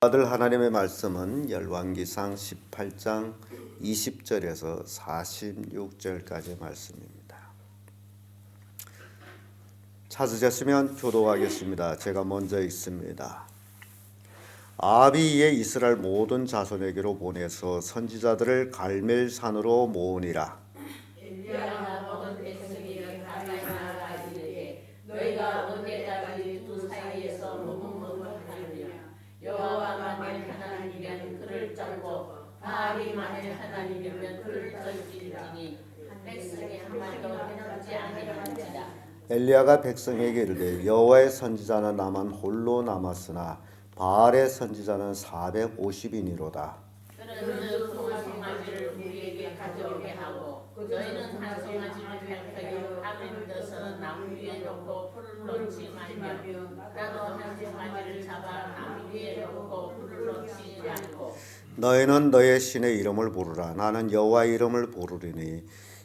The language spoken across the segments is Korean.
아들 하나님의 말씀은 열왕기상 18장 20절에서 46절까지의 말씀입니다. 찾으셨으면 교도하겠습니다. 제가 먼저 읽습니다. 아합이 이에 이스라엘 모든 자손에게로 보내서 선지자들을 갈멜산으로 모으니라. 엘리야가 모든 백성에게 가까이 나아가 이르되 너희가 언제까지 두 사이에서 머뭇머뭇하느냐. 여호와가 만일 하나님이면 그를 쫓고 바알이 만일 하나님이면 그를 쫓을지니 백성이 한 말도 해놓지 아니하는지라. 엘리야가 백성에게 이르되 여호와의 선지자는 나만 홀로 남았으나 바알의 선지자는 450인이로다. 그런즉 송아지를 우리에게 가져오게 하고 너희는 한 송아지를 밝혀요 악을 믿어서 나무 위에 놓고 불을 놓지 말며 나도 한 송아지를 잡아 나무 위에 놓고 불을 놓지 않고 너희는 너의 신의 이름을 부르라. 나는 여호와의 이름을 부르리니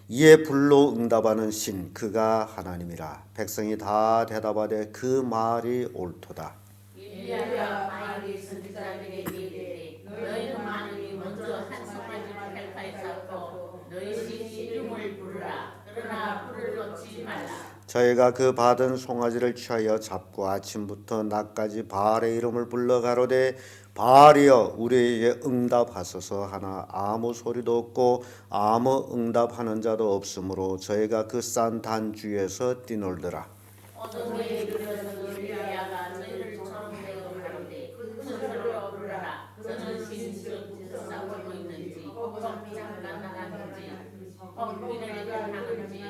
이에 불로 응답하는 신 그가 하나님이라. 백성이 다 대답하되 그 말이 옳도다. 엘리야가 바알이 선지자들에게 이르되 너희는 만일 먼저 한 송아지를 헬파에 잡고 너희 신 이름을 부르라. 그러나 불을 놓지 말라. 저희가 그 받은 송아지를 취하여 잡고 아침부터 낮까지 바알의 이름을 불러 가로되 바알이여 우리에게 응답하소서 하나 아무 소리도 없고 아무 응답하는 자도 없으므로 저희가 그 싼 단주에서 뛰놀더라. 어느 해에 이르러서 엘리야가 너희를 청하여 가로되 큰 소리로 부르라. 저는 신실을 싸우고 있는지 혹 장난하는지 혹 비를 하는지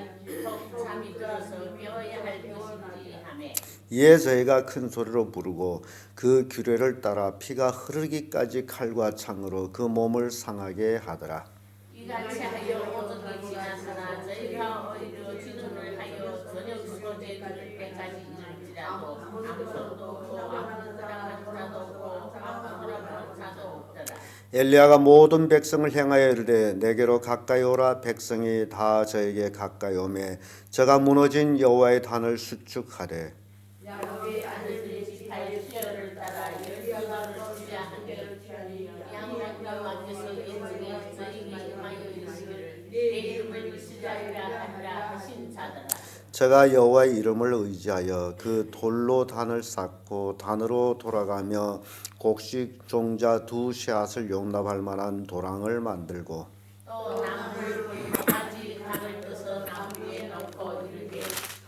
혹 잠이 들어서 깨어야 할 것인지 하매 이에 저희가 큰 소리로 부르고 그 규례를 따라 피가 흐르기까지 칼과 창으로 그 몸을 상하게 하더라. 이같이 하여 오전이 지나서나 저희가 오히려 지금을 하여 저녁 소재 들을 때까지 이를지라도 아무 소리도 없고 아무 허락한 자도 없고 아무 허락한 자도 없더라. 엘리야가 모든 백성을 향하여 이르되 내게로 가까이 오라. 백성이 다 저에게 가까이 오매 저가 무너진 여호와의 단을 수축하되 야곱의 아들들이 지파의 수혈을 따라 12가를 주자 한 개를 취하니 여호와께서 예전에 저희에게 임하여 이르시기를 내 이름을 이스라엘이라 하리라 하신 자더라. 저가 여호와의 이름을 의지하여 그 돌로 단을 쌓고 단으로 돌아가며 곡식 종자 두 샷을 용납할 만한 도랑을 만들고 또 나무를 가지 각을 떠서 나무 위에 놓고 이르되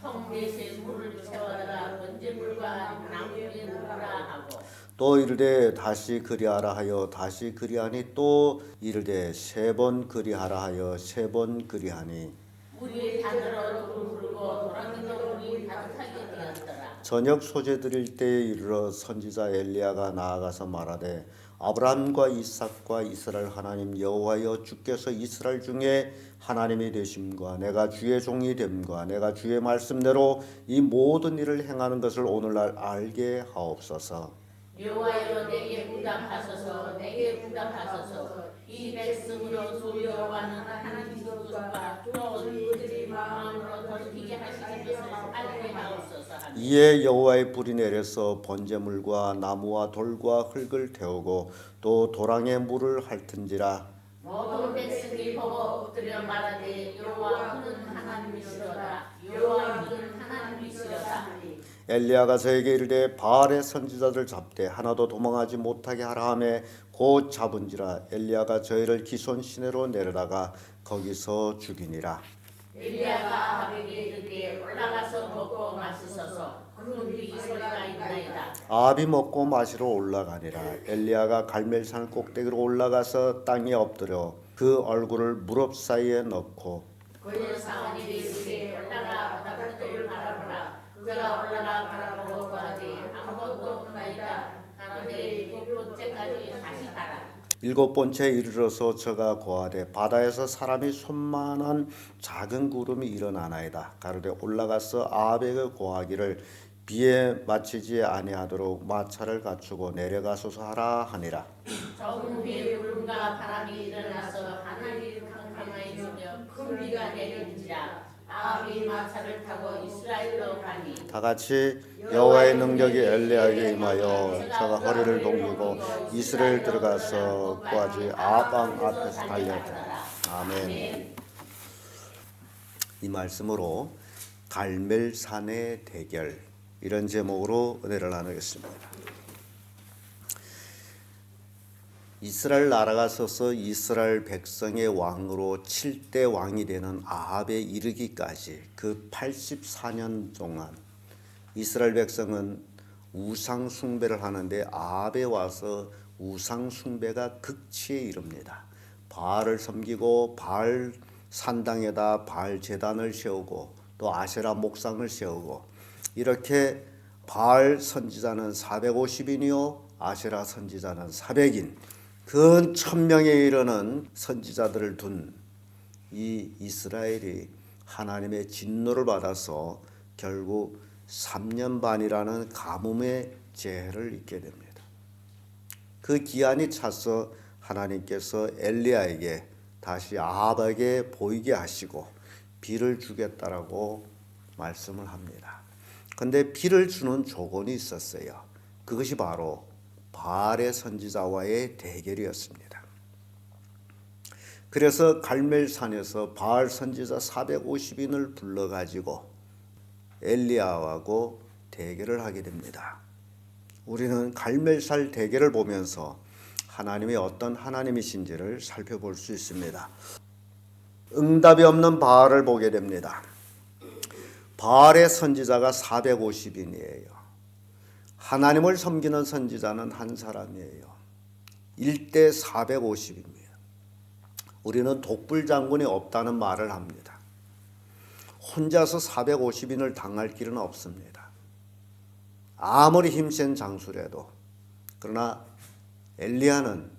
통넷에 물을 채워다가 번제물과 나무 위에 놓으라 하고 또 이르되 다시 그리하라 하여 다시 그리하니 또 이르되 세 번 그리하라 하여 세 번 그리하니 물이 다들어 부르고 도랑이도 물이 가득하게 되었더라. 저녁 소재 드릴 때에 이르러 선지자 엘리야가 나아가서 말하되 아브라함과 이삭과 이스라엘 하나님 여호와여 주께서 이스라엘 중에 하나님이 되심과 내가 주의 종이 됨과 내가 주의 말씀대로 이 모든 일을 행하는 것을 오늘날 알게 하옵소서. 여호와여 내게 응답하소서. 내게 응답하소서. 이 백성으로 두려워하는 하나님 그것과 또 그들이 마음으로 돌이키게 하시는 것을 알게 하옵소서 하며 이에 여호와의 불이 내려서 번제물과 나무와 돌과 흙을 태우고 또 도랑에 물을 핥은지라. 모든 백성이 보고 엎드려 말하되 여호와 그는 하나님이시로다. 여호와 그는 하나님이시로다 하니 엘리야가 저에게 이르되 바알의 선지자들 잡되 하나도 도망하지 못하게 하라 하매 곧 잡은지라. 엘리야가 저희를 기손 시내로 내려다가 거기서 죽이니라. 엘리야가 아합에게 이르되 올라가서 먹고 마시소서. 그는 이 소리가 있나이다. 아합이 먹고 마시러 올라가니라. 엘리야가 갈멜산 꼭대기로 올라가서 땅에 엎드려 그 얼굴을 무릎 사이에 넣고 그의 사원이 이르되 올라가 바다를 바라보라. 그가 올라가 바라보고 가되 아무것도 없나이다. 가로되 7번째까지 다시 가라. 일곱 번째에 이르러서 저가 고하되 바다에서 사람이 손만한 작은 구름이 일어나나이다. 가로되 올라가서 아합에게 고하기를 비에 맞히지 아니하도록 마차를 갖추고 내려가소서 하라 하니라. 적은 후에 구름과 바람이 일어나서 하늘이 캄캄해지며 큰 비가 내리는지라. 아합이 마차를 타고 이스라엘로 가니 다 같이 여호와의 능력이 엘리야에게 임하여 저가 허리를 동이고 이스라엘 들어가서 구하지 아합 왕 앞에서 달렸더라. 아멘. 이 말씀으로 갈멜산의 대결, 이런 제목으로 은혜를 나누겠습니다. 이스라엘 나라가 서서 이스라엘 백성의 왕으로 7대 왕이 되는 아합에 이르기까지 그 84년 동안 이스라엘 백성은 우상 숭배를 하는데 아합에 와서 우상 숭배가 극치에 이릅니다. 바알을 섬기고 바알 산당에다 바알 제단을 세우고 또 아세라 목상을 세우고, 이렇게 바알 선지자는 450인이요 아세라 선지자는 400인, 근 1000명에 이르는 선지자들을 둔 이 이스라엘이 하나님의 진노를 받아서 결국 3년 반이라는 가뭄의 재해를 입게 됩니다. 그 기한이 차서 하나님께서 엘리야에게 다시 아합에게 보이게 하시고 비를 주겠다라고 말씀을 합니다. 그런데 비를 주는 조건이 있었어요. 그것이 바로 바알의 선지자와의 대결이었습니다. 그래서 갈멜산에서 바알 선지자 450인을 불러가지고 엘리야하고 대결을 하게 됩니다. 우리는 갈멜산 대결을 보면서 하나님이 어떤 하나님이신지를 살펴볼 수 있습니다. 응답이 없는 바알을 보게 됩니다. 바알의 선지자가 450인이에요. 하나님을 섬기는 선지자는 한 사람이에요. 1대 450입니다. 우리는 독불장군이 없다는 말을 합니다. 혼자서 450인을 당할 길은 없습니다. 아무리 힘센 장수라도. 그러나 엘리야는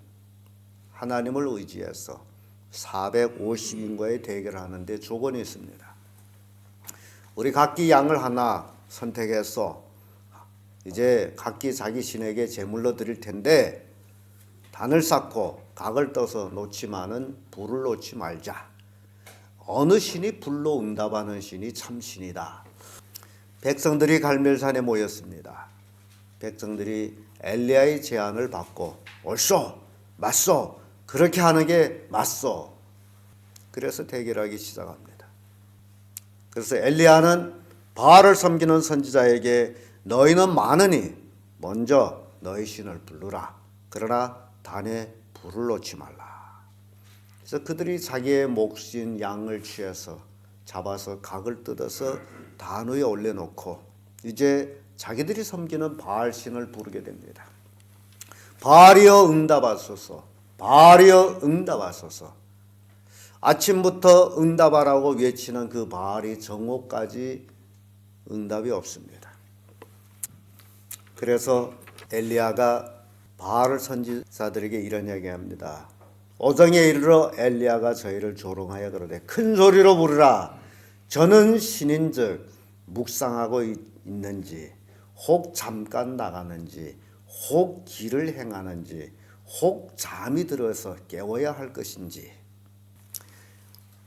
하나님을 의지해서 450인과의 대결을 하는데 조건이 있습니다. 우리 각기 양을 하나 선택해서 이제 각기 자기 신에게 제물로 드릴 텐데 단을 쌓고 각을 떠서 놓지만은 불을 놓지 말자. 어느 신이 불로 응답하는 신이 참 신이다. 백성들이 갈멜산에 모였습니다. 백성들이 엘리야의 제안을 받고 옳소, 맞소, 그렇게 하는 게 맞소. 그래서 대결하기 시작합니다. 그래서 엘리야는 바알을 섬기는 선지자에게 너희는 많으니 먼저 너희 신을 부르라. 그러나 단에 불을 놓지 말라. 그래서 그들이 자기의 몫인 양을 취해서 잡아서 각을 뜯어서 단 위에 올려놓고 이제 자기들이 섬기는 바알 신을 부르게 됩니다. 바알이여 응답하소서, 바알이여 응답하소서. 아침부터 응답하라고 외치는 그 바알이 정오까지 응답이 없습니다. 그래서 엘리야가 바알 선지자들에게 이런 이야기합니다. 오정에 이르러 엘리야가 저희를 조롱하여 그러되 큰 소리로 부르라. 저는 신인즉 묵상하고 있는지 혹 잠깐 나가는지 혹 길을 행하는지 혹 잠이 들어서 깨워야 할 것인지.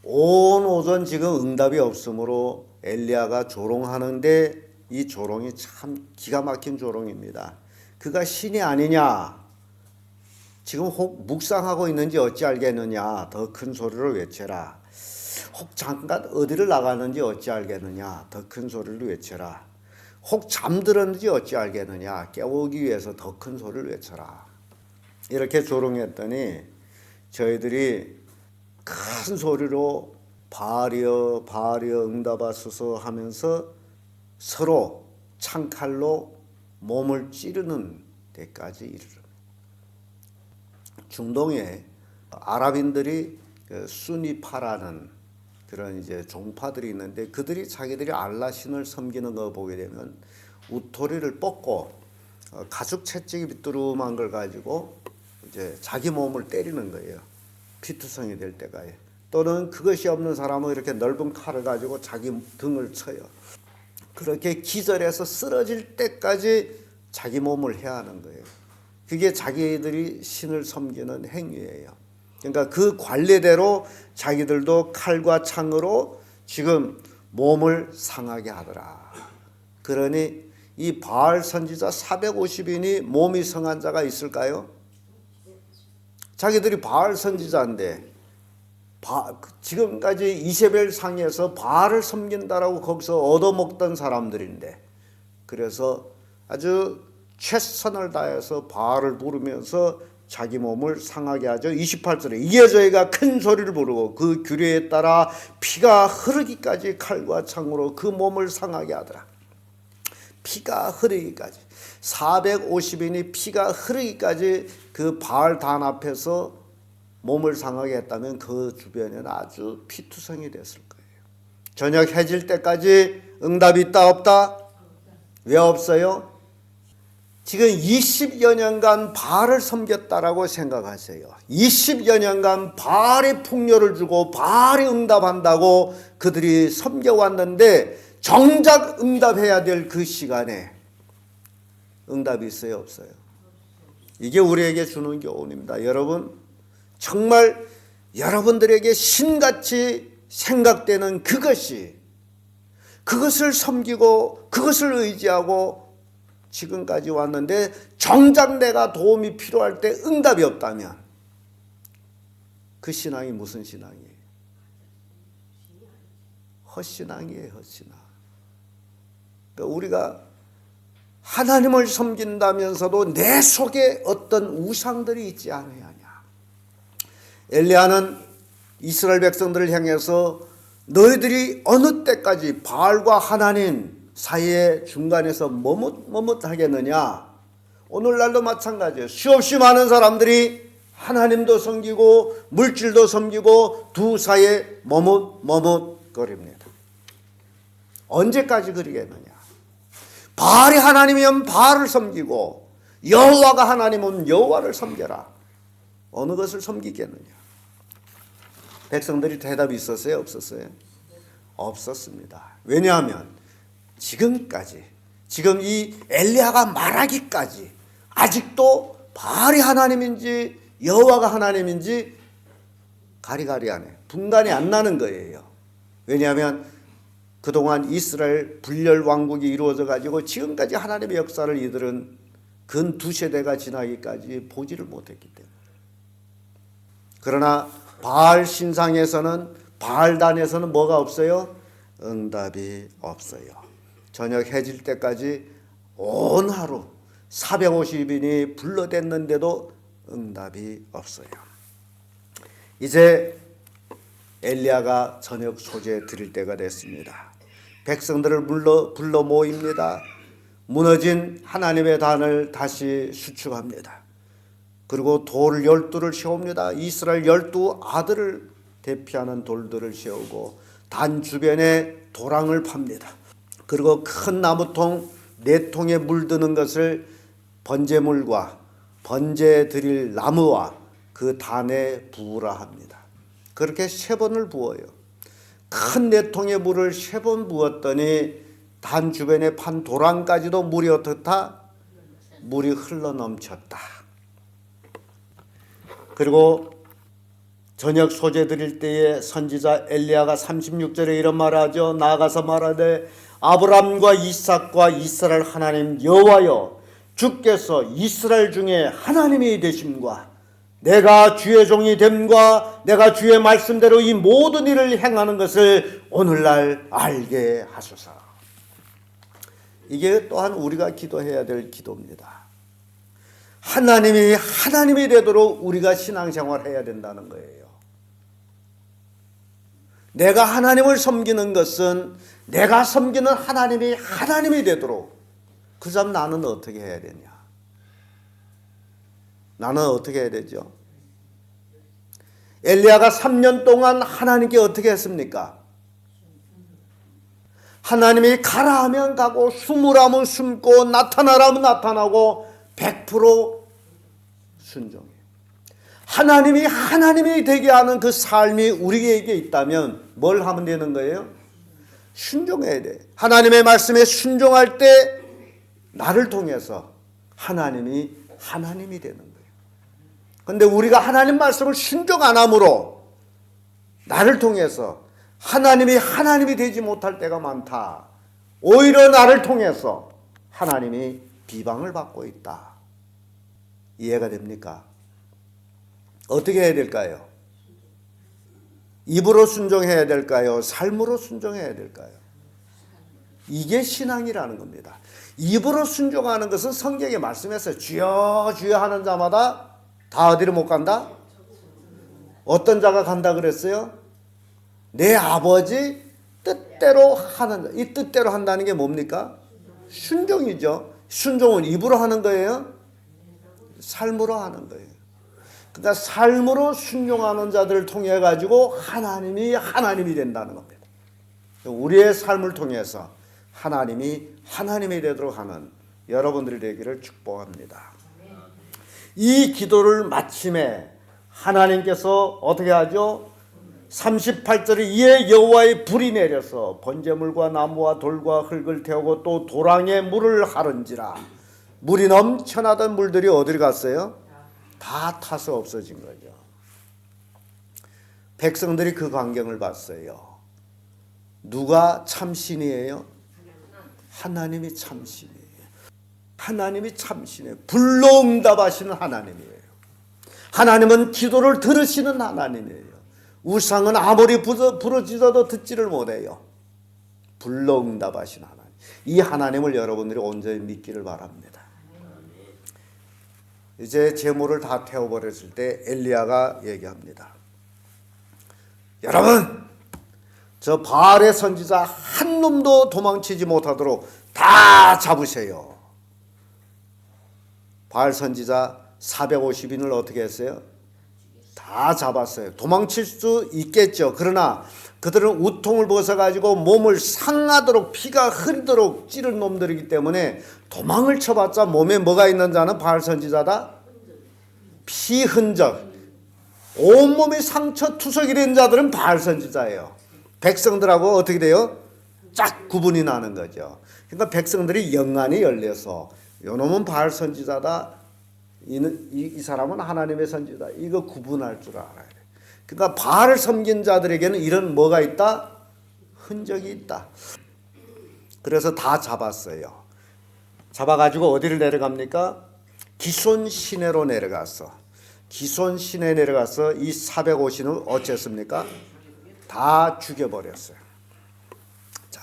온 오전 지금 응답이 없으므로 엘리야가 조롱하는데 이 조롱이 참 기가 막힌 조롱입니다. 그가 신이 아니냐? 지금 혹 묵상하고 있는지 어찌 알겠느냐? 더 큰 소리로 외쳐라. 혹 잠깐 어디를 나가는지 어찌 알겠느냐? 더 큰 소리로 외쳐라. 혹 잠들었는지 어찌 알겠느냐? 깨우기 위해서 더 큰 소리를 외쳐라. 이렇게 조롱했더니 저희들이 큰 소리로 바알이여 바알이여 응답하소서 하면서 서로 창칼로 몸을 찌르는 데까지 이르릅니다. 중동에 아랍인들이 수니파라는 그런 이제 종파들이 있는데 그들이 자기들이 알라 신을 섬기는 거 보게 되면 우토리를 뽑고 가죽 채찍이 비뚜름한 걸 가지고 이제 자기 몸을 때리는 거예요. 피투성이 될 때까지. 또는 그것이 없는 사람은 이렇게 넓은 칼을 가지고 자기 등을 쳐요. 그렇게 기절해서 쓰러질 때까지 자기 몸을 해야 하는 거예요. 그게 자기들이 신을 섬기는 행위예요. 그러니까 그 관례대로 자기들도 칼과 창으로 지금 몸을 상하게 하더라. 그러니 이 바알 선지자 450인이 몸이 성한 자가 있을까요? 자기들이 바알 선지자인데 지금까지 이세벨 상에서 바알을 섬긴다라고 거기서 얻어먹던 사람들인데, 그래서 아주 최선을 다해서 바알을 부르면서 자기 몸을 상하게 하죠. 28절에 이에 저희가 큰 소리를 부르고 그 규례에 따라 피가 흐르기까지 칼과 창으로 그 몸을 상하게 하더라. 피가 흐르기까지 450인이 피가 흐르기까지 그 바알 단 앞에서 몸을 상하게 했다면 그 주변에는 아주 피투성이 됐을 거예요. 저녁 해질 때까지 응답이 있다 없다? 왜 없어요? 지금 20여 년간 바알을 섬겼다라고 생각하세요. 20여 년간 바알의 풍요를 주고 바알이 응답한다고 그들이 섬겨왔는데 정작 응답해야 될 그 시간에 응답이 있어요 없어요? 이게 우리에게 주는 교훈입니다. 여러분, 정말 여러분들에게 신같이 생각되는 그것을 섬기고 그것을 의지하고 지금까지 왔는데 정작 내가 도움이 필요할 때 응답이 없다면 그 신앙이 무슨 신앙이에요? 헛신앙이에요. 헛신앙. 그러니까 우리가 하나님을 섬긴다면서도 내 속에 어떤 우상들이 있지 않아야 하냐. 엘리야는 이스라엘 백성들을 향해서 너희들이 어느 때까지 바알과 하나님 사이의 중간에서 머뭇하겠느냐. 오늘날도 마찬가지예요. 수없이 많은 사람들이 하나님도 섬기고 물질도 섬기고 두 사이에 머뭇거립니다. 언제까지 그러겠느냐. 바알이 하나님이면 바알을 섬기고 여호와가 하나님이면 여호와를 섬겨라. 어느 것을 섬기겠느냐. 백성들이 대답이 있었어요 없었어요? 없었습니다. 왜냐하면 지금 이 엘리야가 말하기까지 아직도 바알이 하나님인지 여호와가 하나님인지 가리가리하네. 분간이 안 나는 거예요. 왜냐하면 그동안 이스라엘 분열 왕국이 이루어져 가지고 지금까지 하나님의 역사를 이들은 근 2세대가 지나기까지 보지를 못했기 때문에. 그러나 바알 신상에서는, 바알단에서는 뭐가 없어요? 응답이 없어요. 저녁 해질 때까지 온 하루 450인이 불러댔는데도 응답이 없어요. 이제 엘리야가 저녁 소재 드릴 때가 됐습니다. 백성들을 불러 모입니다. 무너진 하나님의 단을 다시 수축합니다. 그리고 돌 12를 세웁니다. 이스라엘 12 아들을 대표하는 돌들을 세우고 단 주변에 도랑을 팝니다. 그리고 큰 나무통 4통에 물드는 것을 번제물과 번제 드릴 나무와 그 단에 부으라 합니다. 그렇게 3번을 부어요. 큰 4통의 물을 3번 부었더니 단 주변에 판 도랑까지도 물이 어떻다? 물이 흘러넘쳤다. 그리고 저녁 소재 드릴 때에 선지자 엘리야가 36절에 이런 말하죠. 나아가서 말하되 아브람과 이삭과 이스라엘 하나님 여호와여, 주께서 이스라엘 중에 하나님이 되심과 내가 주의 종이 됨과 내가 주의 말씀대로 이 모든 일을 행하는 것을 오늘날 알게 하소서. 이게 또한 우리가 기도해야 될 기도입니다. 하나님이 되도록 우리가 신앙생활 해야 된다는 거예요. 내가 하나님을 섬기는 것은 내가 섬기는 하나님이 되도록. 그 점 나는 어떻게 해야 되냐? 나는 어떻게 해야 되죠? 엘리야가 3년 동안 하나님께 어떻게 했습니까? 하나님이 가라 하면 가고 숨으라면 숨고 나타나라 하면 나타나고 100% 순종해요. 하나님이 되게 하는 그 삶이 우리에게 있다면 뭘 하면 되는 거예요? 순종해야 돼. 하나님의 말씀에 순종할 때 나를 통해서 하나님이 되는 거예요. 그런데 우리가 하나님 말씀을 순종 안 함으로 나를 통해서 하나님이 되지 못할 때가 많다. 오히려 나를 통해서 하나님이 비방을 받고 있다. 이해가 됩니까? 어떻게 해야 될까요? 입으로 순종해야 될까요? 삶으로 순종해야 될까요? 이게 신앙이라는 겁니다. 입으로 순종하는 것은 성경에 말씀했어요. 주여 주여 하는 자마다 다 어디로 못 간다? 어떤 자가 간다 그랬어요? 내 아버지 뜻대로 하는 자. 이 뜻대로 한다는 게 뭡니까? 순종이죠. 순종은 입으로 하는 거예요? 삶으로 하는 거예요. 그러니까 삶으로 순종하는 자들을 통해 가지고 하나님이 된다는 겁니다. 우리의 삶을 통해서 하나님이 되도록 하는 여러분들이 되기를 축복합니다. 이 기도를 마침에 하나님께서 어떻게 하죠? 38절에 이에 여호와의 불이 내려서 번제물과 나무와 돌과 흙을 태우고 또 도랑에 물을 하른지라. 물이 넘쳐나던 물들이 어디로 갔어요? 다 타서 없어진 거죠. 백성들이 그 광경을 봤어요. 누가 참신이에요? 하나님이 참신이에요. 하나님이 참신이에요. 불로 응답하시는 하나님이에요. 하나님은 기도를 들으시는 하나님이에요. 우상은 아무리 부르짖어도 듣지를 못해요. 불로 응답하시는 하나님. 이 하나님을 여러분들이 온전히 믿기를 바랍니다. 이제 제물을 다 태워버렸을 때 엘리야가 얘기합니다. 여러분, 저 바알의 선지자 한 놈도 도망치지 못하도록 다 잡으세요. 바알 선지자 450인을 어떻게 했어요? 다 잡았어요. 도망칠 수 있겠죠. 그러나 그들은 우통을 벗어가지고 몸을 상하도록 피가 흐르도록 찌른 놈들이기 때문에 도망을 쳐봤자 몸에 뭐가 있는 자는 바알 선지자다? 피 흔적. 온몸이 상처 투석이 된 자들은 바알 선지자예요. 백성들하고 어떻게 돼요? 쫙 구분이 나는 거죠. 그러니까 백성들이 영안이 열려서 요놈은 바알 선지자다. 이 사람은 하나님의 선지자. 이거 구분할 줄 알아야 돼. 그러니까 바알을 섬긴 자들에게는 이런 뭐가 있다? 흔적이 있다. 그래서 다 잡았어요. 잡아가지고 어디를 내려갑니까? 기손 시내로 내려갔어. 기손 시내에 내려가서 이 450을 어쨌습니까? 다 죽여버렸어요. 자,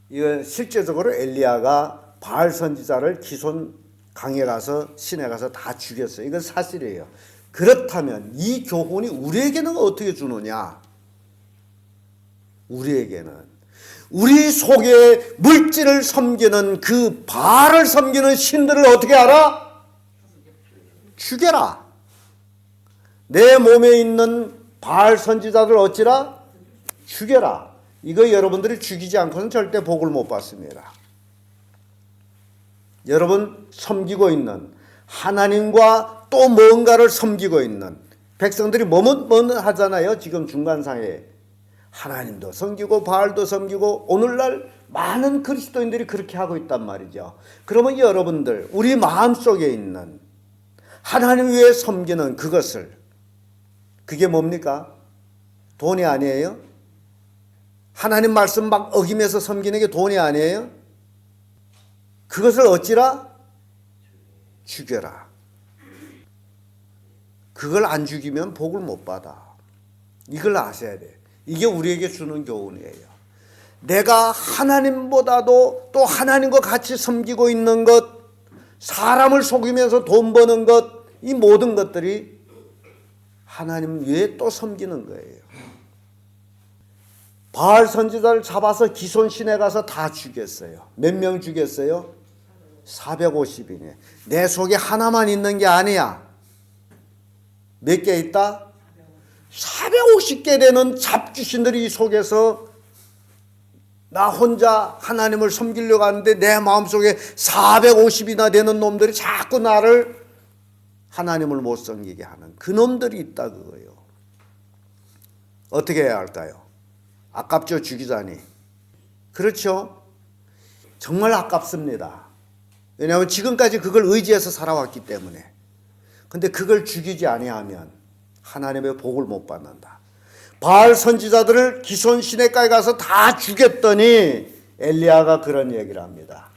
이건 실제적으로 엘리야가 바알 선지자를 기손 강에 가서 시내 가서 다 죽였어요. 이건 사실이에요. 그렇다면 이 교훈이 우리에게는 어떻게 주느냐? 우리에게는 우리 속에 물질을 섬기는 그 바알을 섬기는 신들을 어떻게 알아? 죽여라. 내 몸에 있는 바알 선지자들 어찌라? 죽여라. 이거 여러분들이 죽이지 않고는 절대 복을 못 받습니다. 여러분 섬기고 있는 하나님과 또 뭔가를 섬기고 있는 백성들이 뭐뭐 하잖아요. 지금 중간상에 하나님도 섬기고 바알도 섬기고 오늘날 많은 그리스도인들이 그렇게 하고 있단 말이죠. 그러면 여러분들 우리 마음속에 있는 하나님 위에 섬기는 그것을 그게 뭡니까? 돈이 아니에요? 하나님 말씀 막 어기면서 섬기는 게 돈이 아니에요? 그것을 어찌라? 죽여라. 그걸 안 죽이면 복을 못 받아. 이걸 아셔야 돼. 이게 우리에게 주는 교훈이에요. 내가 하나님보다도 또 하나님과 같이 섬기고 있는 것, 사람을 속이면서 돈 버는 것, 이 모든 것들이 하나님 위에 또 섬기는 거예요. 바알 선지자를 잡아서 기손 시내 가서 다 죽였어요. 몇 명 죽였어요? 450이네. 내 속에 하나만 있는 게 아니야. 몇 개 있다? 450개 되는 잡주신들이 이 속에서 나 혼자 하나님을 섬기려고 하는데 내 마음속에 450이나 되는 놈들이 자꾸 나를 하나님을 못 섬기게 하는 그 놈들이 있다 그거예요. 어떻게 해야 할까요? 아깝죠, 죽이자니. 그렇죠? 정말 아깝습니다. 왜냐하면 지금까지 그걸 의지해서 살아왔기 때문에. 근데 그걸 죽이지 아니하면 하나님의 복을 못 받는다. 바알 선지자들을 기손 시내가에 가서 다 죽였더니 엘리야가 그런 얘기를 합니다.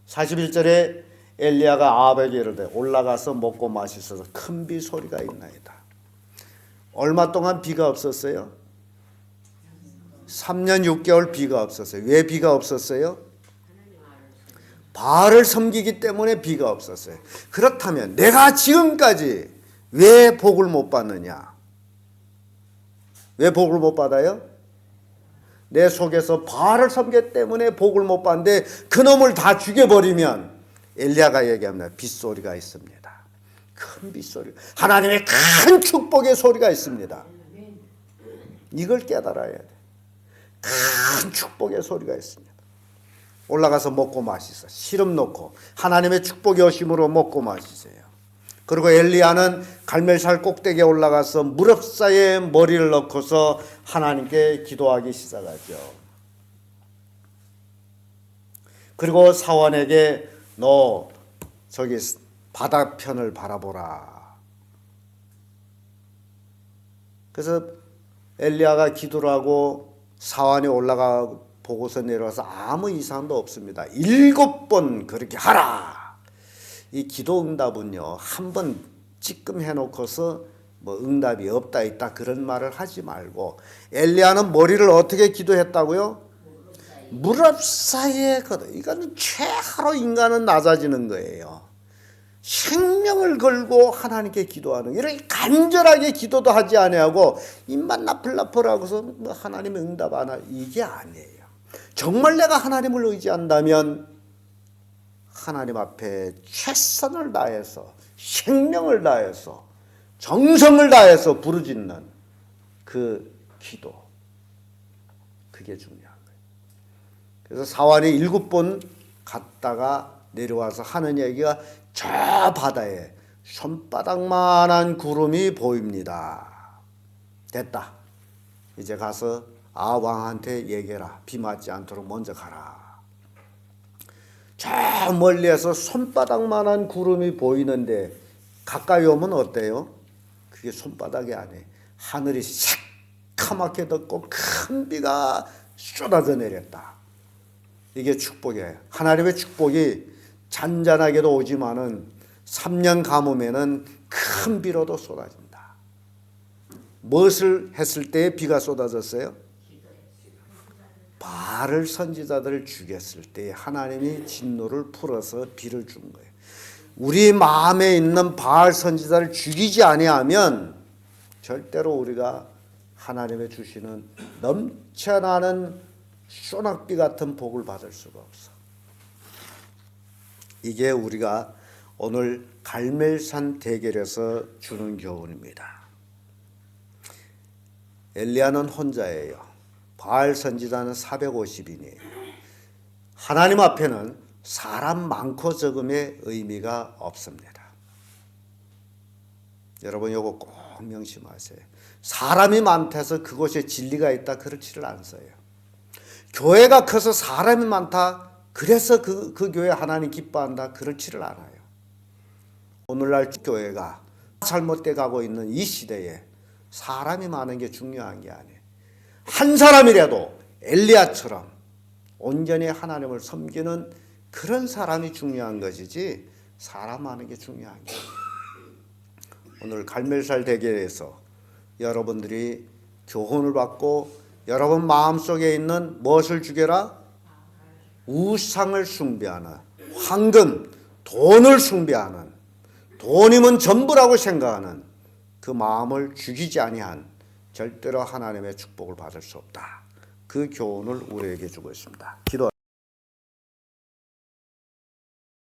41절에 엘리야가 아합에게 이르되 올라가서 먹고 마시소서 큰 비 소리가 있나이다. 얼마 동안 비가 없었어요? 3년 6개월 비가 없었어요. 왜 비가 없었어요? 바알을 섬기기 때문에 비가 없었어요. 그렇다면 내가 지금까지 왜 복을 못 받느냐? 왜 복을 못 받아요? 내 속에서 바알을 섬겼기 때문에 복을 못 받는데 그놈을 다 죽여버리면 엘리야가 얘기합니다. 빗소리가 있습니다. 큰 빗소리. 하나님의 큰 축복의 소리가 있습니다. 이걸 깨달아야 돼. 큰 축복의 소리가 있습니다. 올라가서 먹고 마시소. 시름 놓고 하나님의 축복의 오심으로 먹고 마시세요. 그리고 엘리야는 갈멜살 꼭대기에 올라가서 무릎 사이에 머리를 넣고서 하나님께 기도하기 시작하죠. 그리고 사원에게 너 저기 바다편을 바라보라. 그래서 엘리야가 기도를 하고 사원이 올라가 보고서 내려와서 아무 이상도 없습니다. 7번 그렇게 하라. 이 기도 응답은요, 한 번 찌끔 해놓고서 뭐 응답이 없다 있다 그런 말을 하지 말고 엘리야는 머리를 어떻게 기도했다고요? 무릎 사이에 이거는 최하로 인간은 낮아지는 거예요. 생명을 걸고 하나님께 기도하는 이렇게 간절하게 기도도 하지 아니하고 입만 나풀나풀하고서 뭐 하나님의 응답 안 할 이게 아니에요. 정말 내가 하나님을 의지한다면 하나님 앞에 최선을 다해서 생명을 다해서 정성을 다해서 부르짖는 그 기도, 그게 중요한 거예요. 그래서 사환이 7번 갔다가 내려와서 하는 얘기가 저 바다에 손바닥만한 구름이 보입니다. 됐다. 이제 가서 아왕한테 얘기해라. 비 맞지 않도록 먼저 가라. 저 멀리에서 손바닥만한 구름이 보이는데 가까이 오면 어때요? 그게 손바닥이 아니에요. 하늘이 새카맣게 덮고 큰 비가 쏟아져 내렸다. 이게 축복이에요. 하나님의 축복이 잔잔하게도 오지만은 3년 가뭄에는 큰 비로도 쏟아진다. 무엇을 했을 때 비가 쏟아졌어요? 바알 선지자들을 죽였을 때 하나님이 진노를 풀어서 비를 준 거예요. 우리 마음에 있는 바알 선지자를 죽이지 아니하면 절대로 우리가 하나님의 주시는 넘쳐나는 소낙비 같은 복을 받을 수가 없어. 이게 우리가 오늘 갈멜산 대결에서 주는 교훈입니다. 엘리야는 혼자예요. 바알 선지자는 450인이에요. 하나님 앞에는 사람 많고 적음의 의미가 없습니다. 여러분 이거 꼭 명심하세요. 사람이 많다해서 그곳에 진리가 있다 그렇지를 않아요. 교회가 커서 사람이 많다 그래서 그 교회 하나님 기뻐한다 그렇지를 않아요. 오늘날 교회가 잘못돼 가고 있는 이 시대에 사람이 많은 게 중요한 게 아니에요. 한 사람이라도 엘리야처럼 온전히 하나님을 섬기는 그런 사람이 중요한 것이지 사람 많은 게 중요한 게 아니에요. 오늘 갈멜살 대결에서 여러분들이 교훈을 받고 여러분 마음속에 있는 무엇을 죽여라? 우상을 숭배하는, 황금, 돈을 숭배하는, 돈이면 전부라고 생각하는 그 마음을 죽이지 아니한 절대로 하나님의 축복을 받을 수 없다. 그 교훈을 우리에게 주고 있습니다. 기도하겠습니다.